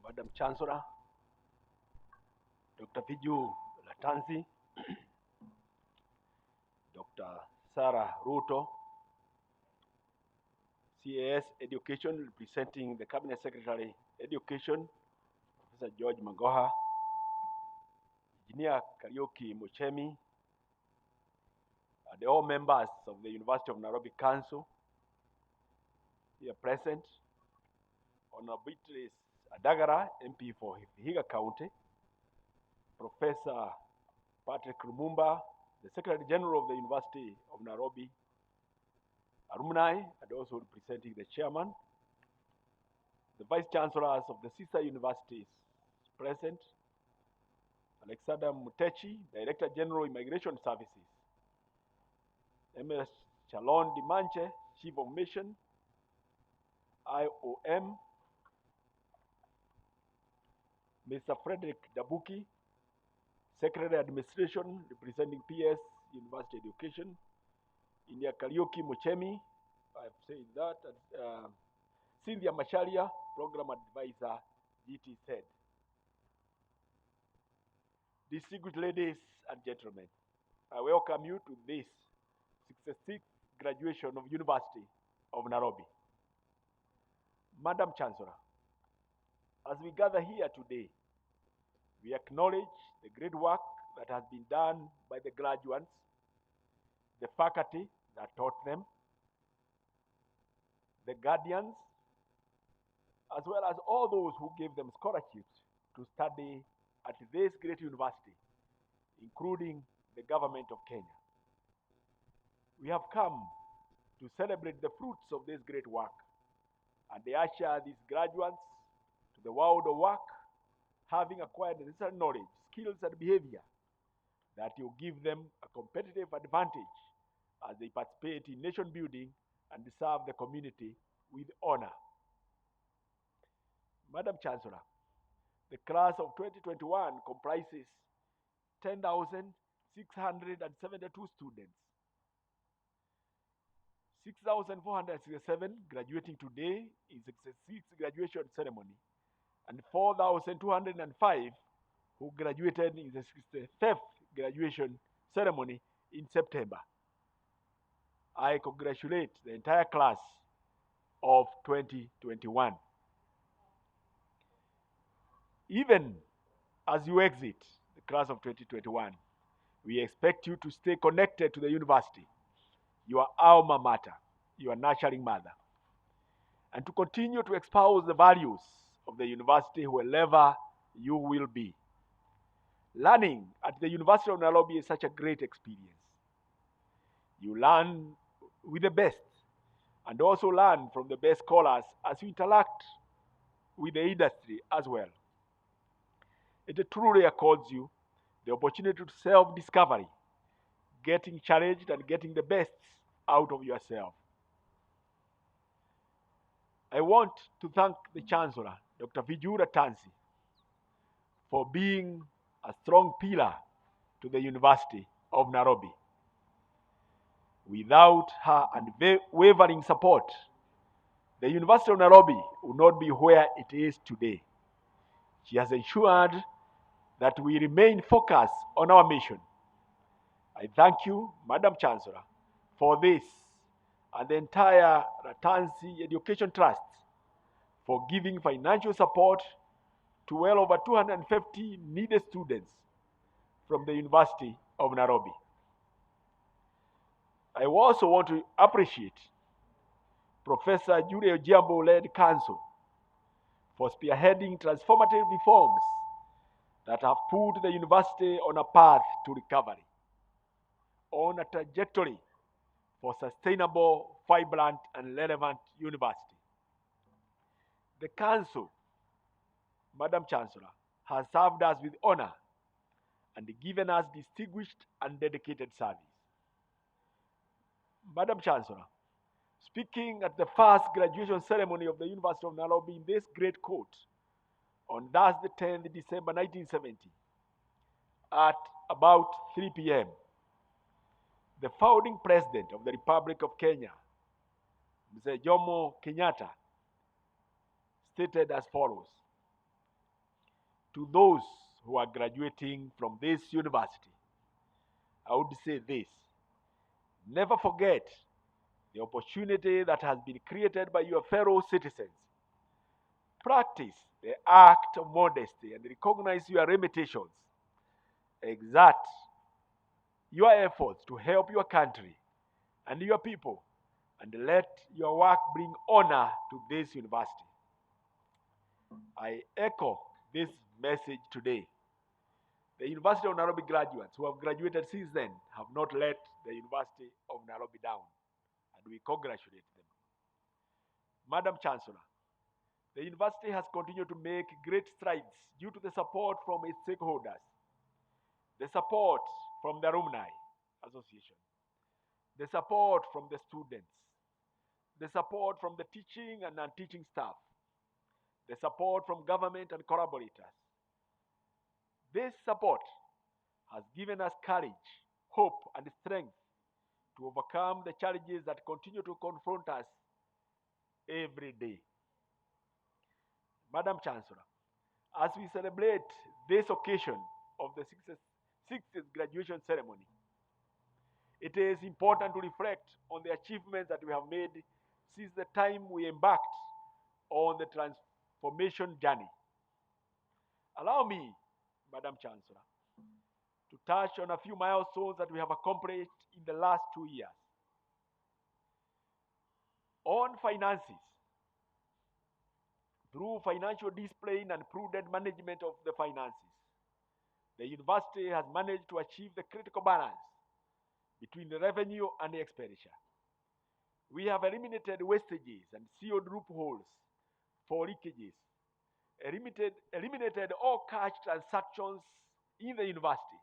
Madam Chancellor, Dr. Viju Latanzi, Dr. Sarah Ruto, CAS Education, representing the Cabinet Secretary Education, Professor George Magoha, Engineer Kariuki Muchemi, and all members of the University of Nairobi Council here present, Honorable Beatrice Adagara, MP for Vihiga County, Professor Patrick Lumumba, the Secretary General of the University of Nairobi, alumni, and also representing the chairman, the vice chancellors of the sister universities present, Alexander Mutechi, Director General Immigration Services, MS Chalon Dimanche, Chief of Mission, UoN, Mr. Frederick Dabuki, Secretary Administration, representing PS University Education, India Kariuki Muchemi, I've said that, Cynthia Masharia, Program Advisor, GTZ. Distinguished ladies and gentlemen, I welcome you to this 66th graduation of University of Nairobi. Madam Chancellor, as we gather here today, we acknowledge the great work that has been done by the graduates, the faculty that taught them, the guardians, as well as all those who gave them scholarships to study at this great university, including the government of Kenya. We have come to celebrate the fruits of this great work and they usher these graduates to the world of work, having acquired the necessary knowledge, skills, and behavior that will give them a competitive advantage as they participate in nation building and serve the community with honor. Madam Chancellor, the class of 2021 comprises 10,672 students. 6,467 graduating today in the 66th graduation ceremony, and 4,205 who graduated in the 65th graduation ceremony in September. I congratulate the entire class of 2021. Even as you exit the class of 2021, we expect you to stay connected to the university, your alma mater, your nurturing mother, and to continue to espouse the values of the university wherever you will be. Learning at the University of Nairobi is such a great experience. You learn with the best and also learn from the best scholars as you interact with the industry as well. It truly accords you the opportunity to self-discovery, getting challenged and getting the best out of yourself. I want to thank the Chancellor, Dr. Viju Latanzi, for being a strong pillar to the University of Nairobi. Without her unwavering support, the University of Nairobi would not be where it is today. She has ensured that we remain focused on our mission. I thank you, Madam Chancellor, for this and the entire Latanzi Education Trust for giving financial support to well over 250 needed students from the University of Nairobi. I also want to appreciate Professor Julia Ojiambo-led Council for spearheading transformative reforms that have put the university on a path to recovery, on a trajectory for sustainable, vibrant, and relevant university. The Council, Madam Chancellor, has served us with honor and given us distinguished and dedicated service. Madam Chancellor, speaking at the first graduation ceremony of the University of Nairobi in this great court on Thursday, 10th December 1970, at about 3 p.m., the founding president of the Republic of Kenya, Mr. Jomo Kenyatta, stated as follows: To those who are graduating from this university, I would say this: never forget the opportunity that has been created by your fellow citizens. Practice the act of modesty and recognize your limitations. Exert your efforts to help your country and your people, and let your work bring honor to this university. I echo this message today. The University of Nairobi graduates who have graduated since then have not let the University of Nairobi down, and we congratulate them. Madam Chancellor, the university has continued to make great strides due to the support from its stakeholders, the support from the Alumni Association, the support from the students, the support from the teaching and non-teaching staff, the support from government and collaborators. This support has given us courage, hope, and strength to overcome the challenges that continue to confront us every day. Madam Chancellor, as we celebrate this occasion of the 60th graduation ceremony, it is important to reflect on the achievements that we have made since the time we embarked on the transformation journey. Allow me, Madam Chancellor, to touch on a few milestones that we have accomplished in the last 2 years. On finances, through financial discipline and prudent management of the finances, the university has managed to achieve the critical balance between the revenue and the expenditure. We have eliminated wastages and sealed loopholes for leakages, eliminated all cash transactions in the university,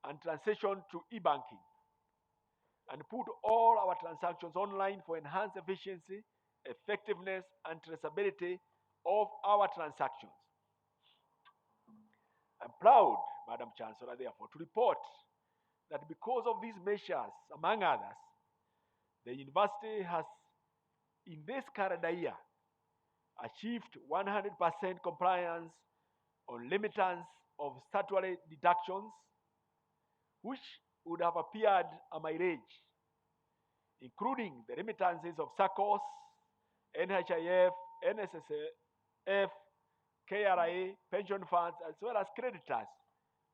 and transitioned to e-banking, and put all our transactions online for enhanced efficiency, effectiveness, and traceability of our transactions. I'm proud, Madam Chancellor, therefore, to report that because of these measures, among others, the university has, in this calendar year, achieved 100% compliance on remittance of statutory deductions, which would have appeared a mileage, including the remittances of SACCOs, NHIF, NSSF, KRA, pension funds, as well as creditors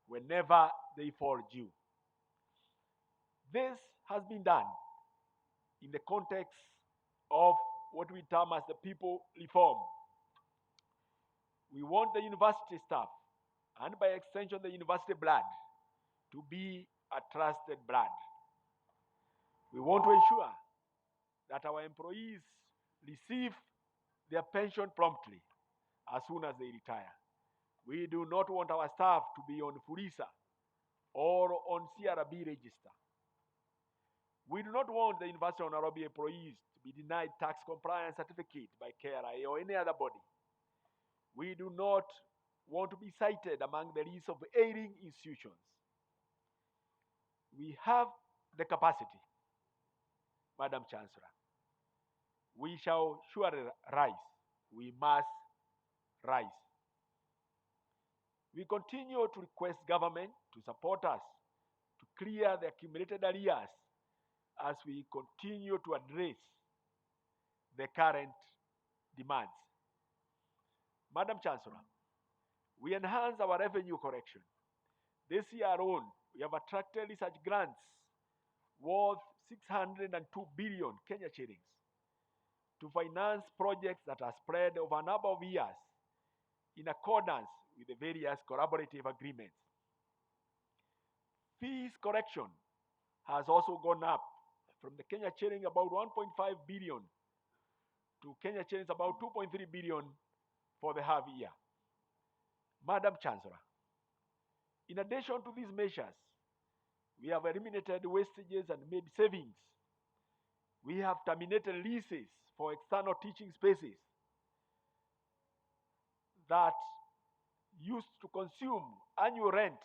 whenever they fall due. This has been done in the context of what we term as the people reform. We want the university staff, and by extension the university blood, to be a trusted blood. We want to ensure that our employees receive their pension promptly as soon as they retire. We do not want our staff to be on Furisa or on CRB register. We do not want the University of Nairobi employees to be denied tax compliance certificate by KRA or any other body. We do not want to be cited among the list of aiding institutions. We have the capacity, Madam Chancellor. We shall surely rise. We must rise. We continue to request government to support us to clear the accumulated arrears as we continue to address the current demands. Madam Chancellor, we enhance our revenue collection. This year alone, we have attracted research grants worth 602 billion Kenya shillings to finance projects that are spread over a number of years in accordance with the various collaborative agreements. Fees collection has also gone up from the Kenya shilling about 1.5 billion to Kenya shillings about 2.3 billion for the half year. Madam Chancellor, in addition to these measures, we have eliminated wastages and made savings. We have terminated leases for external teaching spaces that used to consume annual rent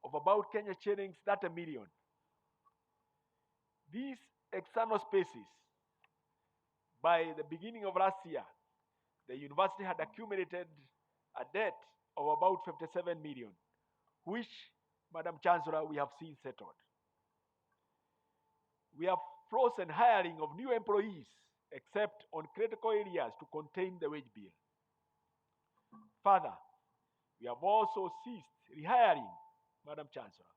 of about Kenya shillings 30 million. These external spaces, by the beginning of last year, the university had accumulated a debt of about 57 million, which, Madam Chancellor, we have seen settled. We have frozen hiring of new employees except on critical areas to contain the wage bill. Further, we have also ceased rehiring, Madam Chancellor,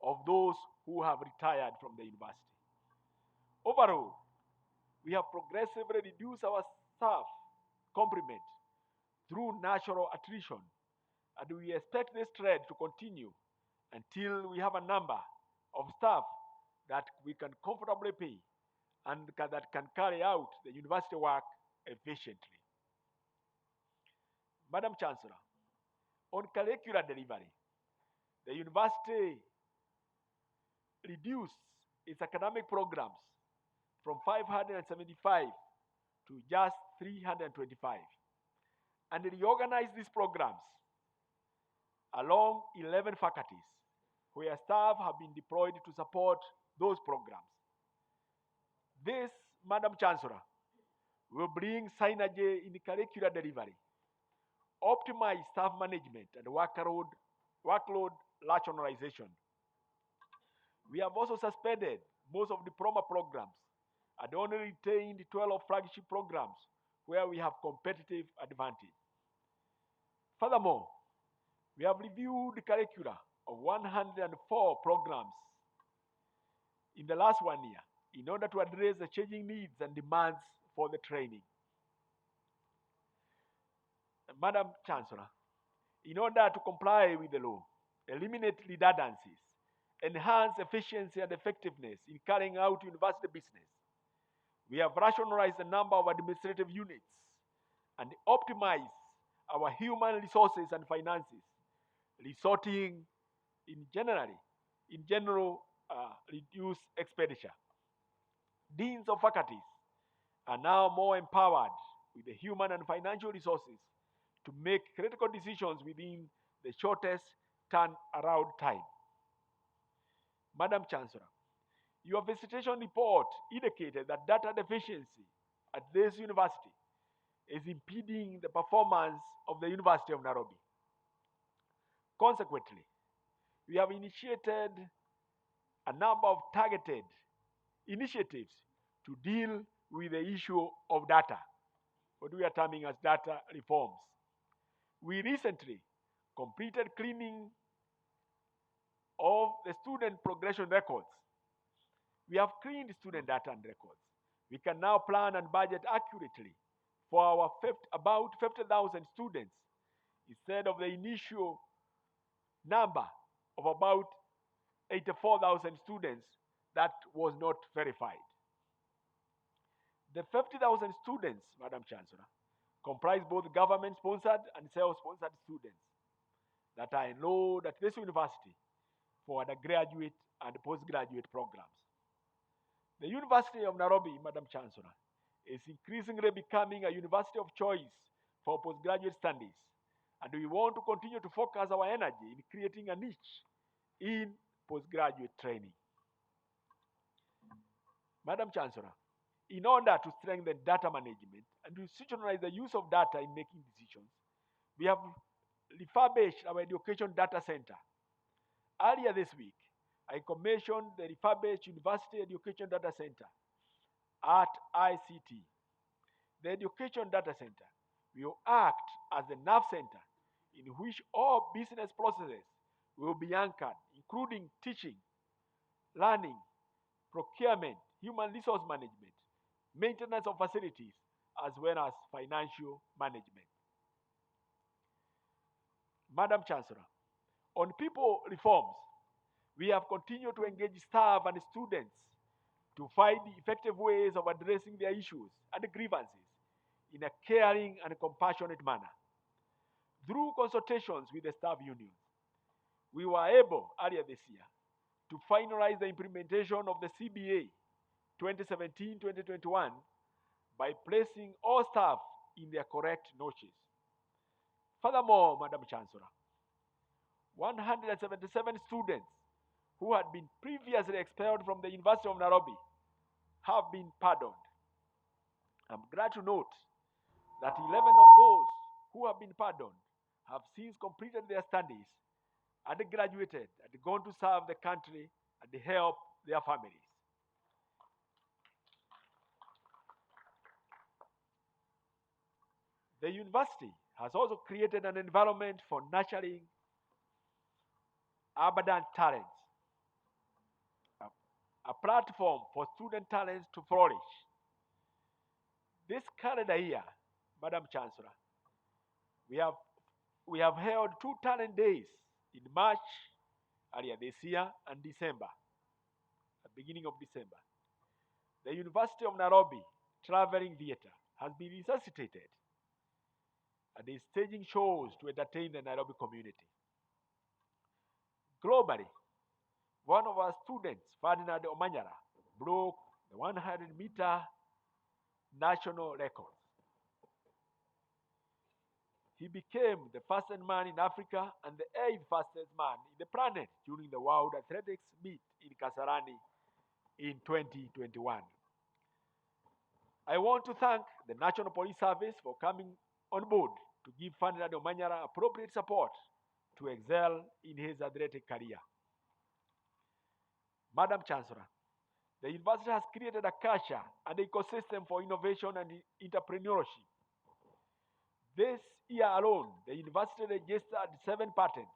of those who have retired from the university. Overall, we have progressively reduced our staff complement through natural attrition, and we expect this trend to continue until we have a number of staff that we can comfortably pay and that can carry out the university work efficiently. Madam Chancellor, on curricular delivery, the university reduced its academic programs from 575 to just 325 and reorganized these programs along 11 faculties where staff have been deployed to support those programs. This, Madam Chancellor, will bring synergy in the curricular delivery, optimize staff management and workload rationalization. We have also suspended most of diploma programs and only retained 12 flagship programs where we have competitive advantage. Furthermore, we have reviewed the curricula of 104 programs in the last 1 year in order to address the changing needs and demands for the training. Madam Chancellor, in order to comply with the law, eliminate redundancies, enhance efficiency and effectiveness in carrying out university business, we have rationalized the number of administrative units and optimized our human resources and finances, resulting in general reduced expenditure. Deans of faculties are now more empowered with the human and financial resources to make critical decisions within the shortest turnaround time. Madam Chancellor, your visitation report indicated that data deficiency at this university is impeding the performance of the University of Nairobi. Consequently, we have initiated a number of targeted initiatives to deal with the issue of data, what we are terming as data reforms. We recently completed cleaning of the student progression records. We have cleaned student data and records. We can now plan and budget accurately for our about 50,000 students instead of the initial number of about 84,000 students that was not verified. The 50,000 students, Madam Chancellor, comprise both government-sponsored and self-sponsored students that are enrolled at this university for undergraduate and postgraduate programs. The University of Nairobi, Madam Chancellor, is increasingly becoming a university of choice for postgraduate studies, and we want to continue to focus our energy in creating a niche in postgraduate training. Madam Chancellor, in order to strengthen data management and to institutionalize the use of data in making decisions, we have refurbished our education data center. Earlier this week, I commissioned the refurbished University Education Data Center at ICT. The Education Data Center will act as the nerve center in which all business processes will be anchored, including teaching, learning, procurement, human resource management, maintenance of facilities, as well as financial management. Madam Chancellor, on people reforms, we have continued to engage staff and students to find effective ways of addressing their issues and grievances in a caring and compassionate manner. Through consultations with the staff unions, we were able earlier this year to finalize the implementation of the CBA 2017-2021 by placing all staff in their correct notches. Furthermore, Madam Chancellor, 177 students who had been previously expelled from the University of Nairobi have been pardoned. I'm glad to note that 11 of those who have been pardoned have since completed their studies and graduated and gone to serve the country and help their families. The university has also created an environment for nurturing abundant talents, a platform for student talents to flourish. This calendar year, Madam Chancellor, we have we have held two talent days in March earlier this year and December, the beginning of December. The University of Nairobi Traveling Theatre has been resuscitated and is staging shows to entertain the Nairobi community. Globally, one of our students, Ferdinand Omanyala, broke the 100-meter national record. He became the fastest man in Africa and the 8th fastest man in the planet during the World Athletics Meet in Kasarani in 2021. I want to thank the National Police Service for coming on board to give Ferdinand Omanyala appropriate support to excel in his athletic career. Madam Chancellor, the university has created a culture and ecosystem for innovation and entrepreneurship. This year alone, the university registered 7 patents.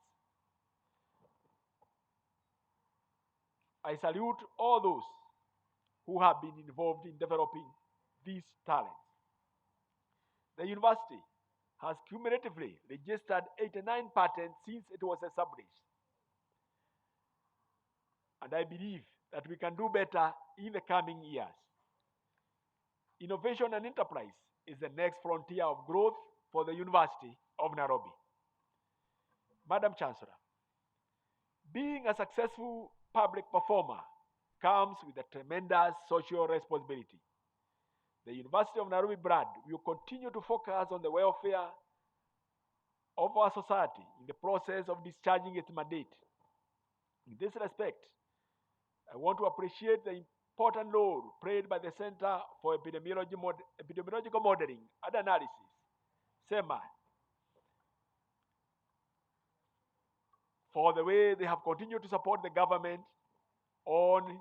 I salute all those who have been involved in developing these talents. The university has cumulatively registered 89 patents since it was established. And I believe that we can do better in the coming years. Innovation and enterprise is the next frontier of growth for the University of Nairobi. Madam Chancellor, being a successful public performer comes with a tremendous social responsibility. The University of Nairobi brand will continue to focus on the welfare of our society in the process of discharging its mandate. In this respect, I want to appreciate the important role played by the Center for Epidemiological Modeling and Analysis, SEMA, for the way they have continued to support the government on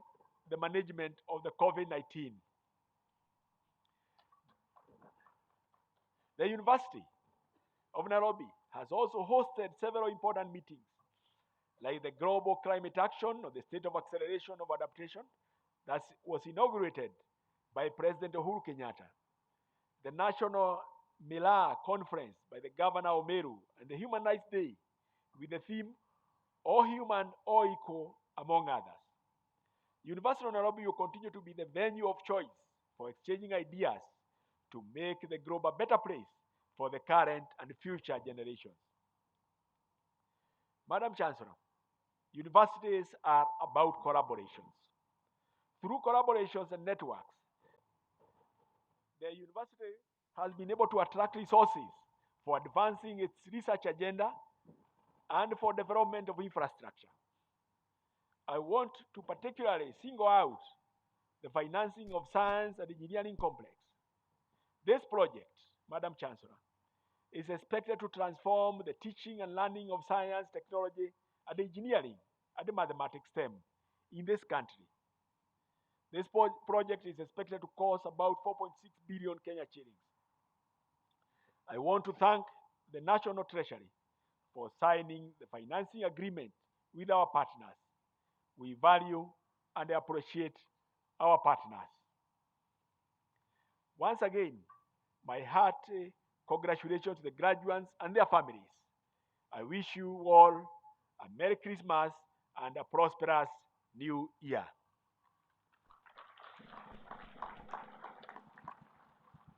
the management of the COVID-19. The University of Nairobi has also hosted several important meetings, like the Global Climate Action or the State of Acceleration of Adaptation that was inaugurated by President Uhuru Kenyatta, the National Mila Conference by the Governor Omeru, and the Human Rights Day with the theme, All Human, All Equal, among others. University of Nairobi will continue to be the venue of choice for exchanging ideas to make the globe a better place for the current and future generations. Madam Chancellor, universities are about collaborations. Through collaborations and networks, the university has been able to attract resources for advancing its research agenda and for development of infrastructure. I want to particularly single out the financing of Science and Engineering Complex. This project, Madam Chancellor, is expected to transform the teaching and learning of science, technology, and engineering and mathematics STEM in this country. This project is expected to cost about 4.6 billion Kenya shillings. I want to thank the National Treasury for signing the financing agreement with our partners. We value and appreciate our partners. Once again, my hearty congratulations to the graduates and their families. I wish you all a Merry Christmas and a prosperous New Year.